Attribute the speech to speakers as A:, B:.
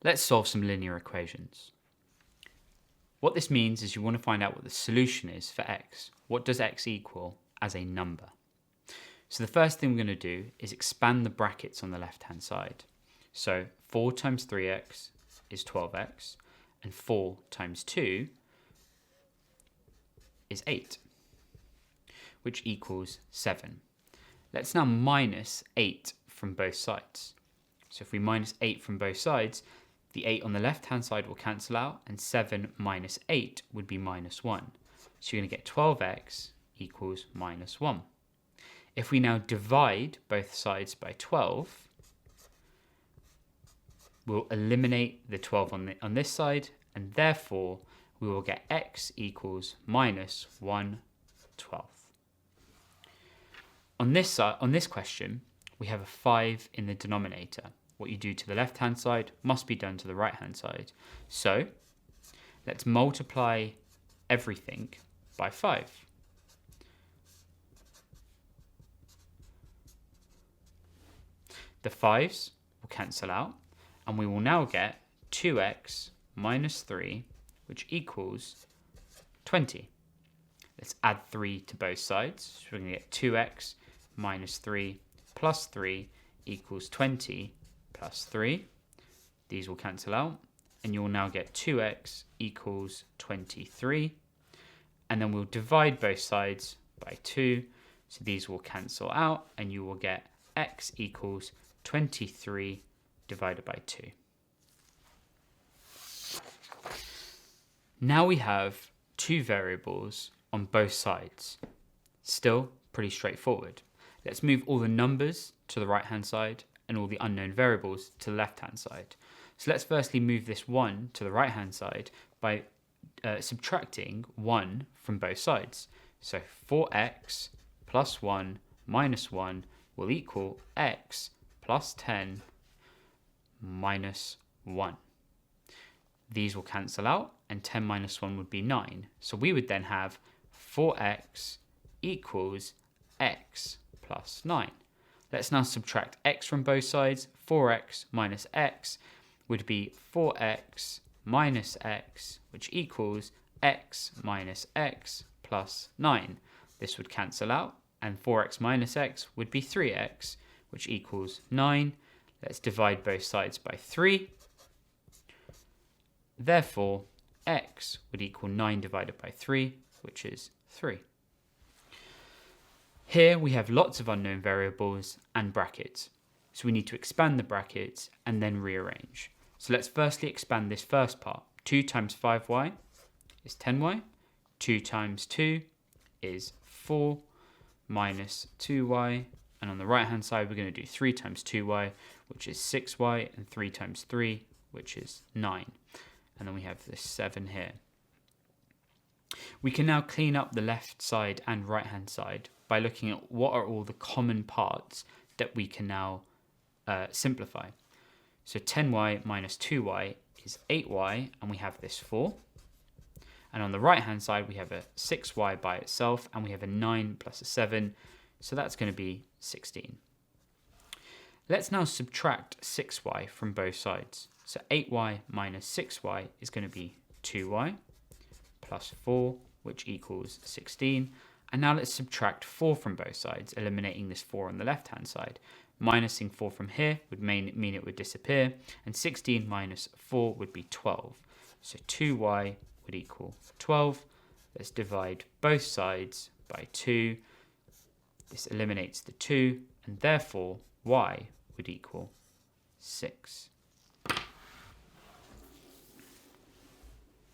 A: Let's solve some linear equations. What this means is you want to find out what the solution is for x. What does x equal as a number? So the first thing we're going to do is expand the brackets on the left-hand side. So 4 times 3x is 12x, and 4 times 2 is 8, which equals 7. Let's now minus 8 from both sides. So if we minus 8 from both sides, the 8 on the left-hand side will cancel out, and 7 minus 8 would be minus 1. So you're going to get 12x equals minus 1. If we now divide both sides by 12, we'll eliminate the 12 on this side, and therefore we will get x equals minus 1/12. On this question, we have a 5 in the denominator. What you do to the left-hand side must be done to the right-hand side. So let's multiply everything by 5. The 5's will cancel out, and we will now get 2x minus 3, which equals 20. Let's add 3 to both sides. So we're going to get 2x minus 3 plus 3 equals 20 plus 3. These will cancel out, and you will now get 2x equals 23. And then we'll divide both sides by 2. So these will cancel out, and you will get x equals 23 divided by 2. Now we have two variables on both sides. Still pretty straightforward. Let's move all the numbers to the right-hand side and all the unknown variables to the left-hand side. So let's firstly move this 1 to the right-hand side by subtracting 1 from both sides. So 4x plus 1 minus 1 will equal x plus 10 minus 1. These will cancel out, and 10 minus 1 would be 9. So we would then have 4x equals x plus 9. Let's now subtract x from both sides. 4x minus x would be 4x minus x, which equals x minus x plus 9. This would cancel out, and 4x minus x would be 3x, which equals 9. Let's divide both sides by 3. Therefore, x would equal 9 divided by 3, which is 3. Here we have lots of unknown variables and brackets. So we need to expand the brackets and then rearrange. So let's firstly expand this first part. 2 times 5y is 10y. 2 times 2 is 4 minus 2y. And on the right hand side, we're going to do 3 times 2y, which is 6y, and 3 times 3, which is 9. And then we have this 7 here. We can now clean up the left side and right hand side by looking at what are all the common parts that we can now simplify. So 10y minus 2y is 8y, and we have this 4. And on the right hand side, we have a 6y by itself, and we have a 9 plus a 7. So that's going to be 16. Let's now subtract 6y from both sides. So 8y minus 6y is going to be 2y plus 4, which equals 16. And now let's subtract 4 from both sides, eliminating this 4 on the left-hand side. Minusing 4 from here would mean it would disappear, and 16 minus 4 would be 12. So 2y would equal 12. Let's divide both sides by 2. This eliminates the 2, and therefore y would equal 6.